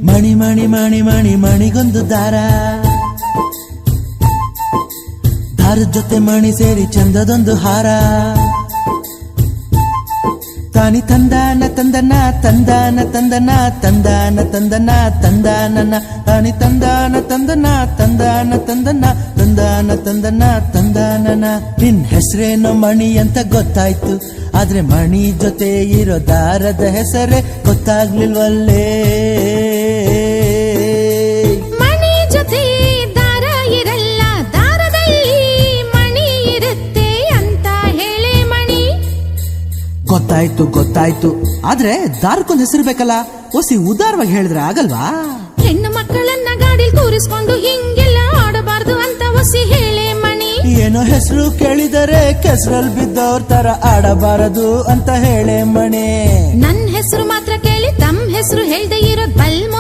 ಮಣಿ ಮಣಿ ಮಣಿ ಮಣಿ ಮಣಿಗೊಂದು ದಾರ, ದಾರದ ಜೊತೆ ಮಣಿ ಸೇರಿ ಚಂದದೊಂದು ಹಾರ. ತಾನಿ ತಂದಾನ ತಂದನ ತಂದಾನ ತಂದನ ತಂದಾನ ತಂದನ ತಂದಾನನ, ತಾನಿ ತಂದಾನ ತಂದನ ತಂದಾನ ತಂದನ ತಂದಾನ ತಂದನ ತಂದಾನನ. ನಿನ್ ಹೆಸರೇನೋ ಮಣಿ ಅಂತ ಗೊತ್ತಾಯ್ತು, ಆದ್ರೆ ಮಣಿ ಜೊತೆ ಇರೋ ದಾರದ ಹೆಸರೇ ಗೊತ್ತಾಗ್ಲಿಲ್ವಲ್ಲೇ. ಮಣಿ ಜೊತೆ ದಾರ ಇರಲ್ಲ, ದಾರದಲ್ಲಿ ಮಣಿ ಇರುತ್ತೆ ಅಂತ ಹೇಳಿ ಮಣಿ. ಗೊತ್ತಾಯ್ತು ಗೊತ್ತಾಯ್ತು, ಆದ್ರೆ ದಾರಕ್ಕೊಂದು ಹೆಸರು ಬೇಕಲ್ಲ, ಒಸಿ ಉದಾರವಾಗಿ ಹೇಳಿದ್ರೆ ಆಗಲ್ವಾ? ಹೆಣ್ಣು ಮಕ್ಕಳನ್ನ ಗಾಡಿಲ್ ಕೂರಿಸ್ಕೊಂಡು ಹಿಂಗೆಲ್ಲ ಆಡಬಾರ್ದು ಅಂತ ಒಸಿ ಹೇಳೆ ಮಣಿ. ಏನೋ ಹೆಸರು ಕೇಳಿದರೆ ಕೆಸರಲ್ಲಿ ಬಿದ್ದವ್ರ ತರ ಆಡಬಾರದು ಅಂತ ಹೇಳೆ ಮಣಿ. ನನ್ ಹೆಸರು ಮಾತ್ರ ಕೇಳಿ ತಮ್ಮ ಹೆಸರು ಹೇಳ್ದೆ ಇರೋದ್ ಬಲ್ ಮೋಸ.